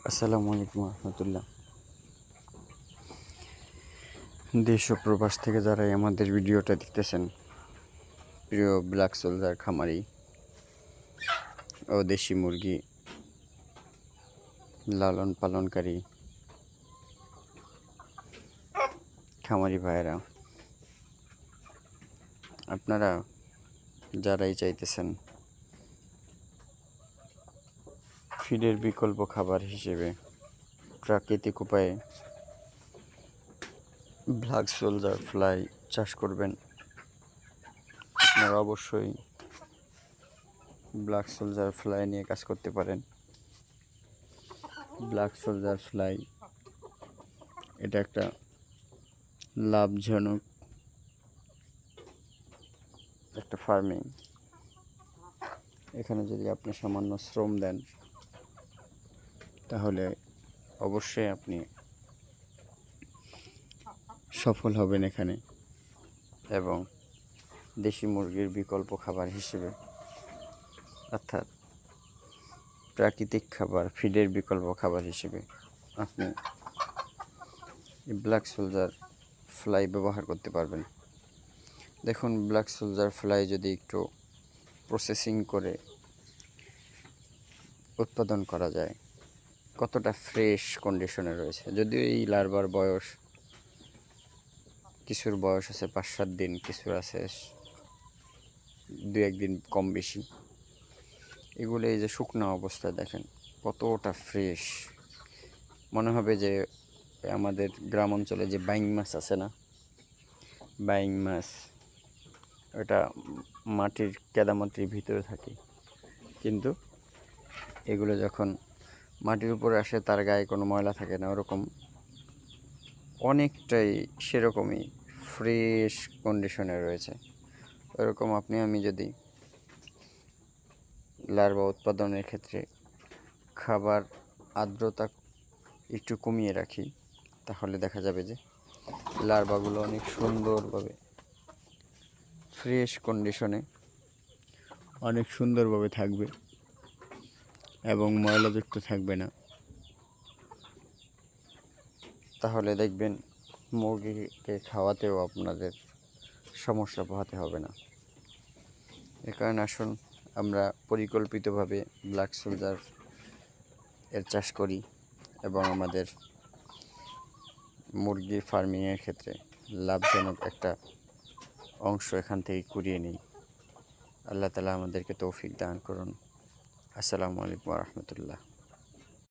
আসসালামু আলাইকুম রহমতুল্লাহ। দেশ ও প্রবাস থেকে যারা আমাদের ভিডিওটা দেখতেছেন, প্রিয় ব্ল্যাক সোলজার খামারি ও দেশি মুরগি লালন পালনকারী খামারি ভাইয়েরা, আপনারা যারাই চাইতেছেন ফিডের বিকল্প খাবার হিসেবে প্রাকৃতিক উপায়ে ব্ল্যাক সোলজার ফ্লাই চাষ করবেন, আপনারা অবশ্যই ব্ল্যাক সোলজার ফ্লাই নিয়ে কাজ করতে পারেন। ব্ল্যাক সোলজার ফ্লাই এটা একটা লাভজনক একটা ফার্মিং। এখানে যদি আপনি সামান্য শ্রম দেন তাহলে অবশ্যই আপনি সফল হবেন এখানে, এবং দেশি মুরগির বিকল্প খাবার হিসেবে অর্থাৎ প্রাকৃতিক খাবার ফিডের বিকল্প খাবার হিসেবে আপনি ব্ল্যাক সোলজার ফ্লাই ব্যবহার করতে পারবেন। দেখুন, ব্ল্যাক সোলজার ফ্লাই যদি একটু প্রসেসিং করে উৎপাদন করা যায়, কতটা ফ্রেশ কন্ডিশনে রয়েছে। যদিও এই লার্ভার বয়স, কিছুর বয়স আছে 5-7 দিন, কিছুর আছে 2-1 দিন কম বেশি। এগুলো এই যে শুকনো অবস্থায় দেখেন কতটা ফ্রেশ, মনে হবে যে আমাদের গ্রাম অঞ্চলে যে বাইং মাছ আছে না, বাইং মাছ, ওটা মাটির কাদামাটির ভিতরে থাকে, কিন্তু এগুলো যখন মাটির উপরে আসে তার গায়ে কোনো ময়লা থাকে না, ওরকম অনেকটাই সেরকমই ফ্রেশ কন্ডিশনে রয়েছে। ওরকম আমি যদি লার্ভা উৎপাদনের ক্ষেত্রে খাবার আর্দ্রতা একটু কমিয়ে রাখি, তাহলে দেখা যাবে যে লার্ভাগুলো অনেক সুন্দরভাবে ফ্রেশ কন্ডিশনে অনেক সুন্দরভাবে থাকবে এবং ময়লাযুক্ত থাকবে না। তাহলে দেখবেন মুরগিকে খাওয়াতেও আপনাদের সমস্যা পোহাতে হবে না। এ কারণে আসুন আমরা পরিকল্পিতভাবে ব্ল্যাক সোলজার এর চাষ করি এবং আমাদের মুরগি ফার্মিংয়ের ক্ষেত্রে লাভজনক একটা অংশ এখান থেকে কুড়িয়ে নিই। আল্লাহ তাআলা আমাদেরকে তৌফিক দান করুন। আসসালামু আলাইকুম রহমতুল্লাহ।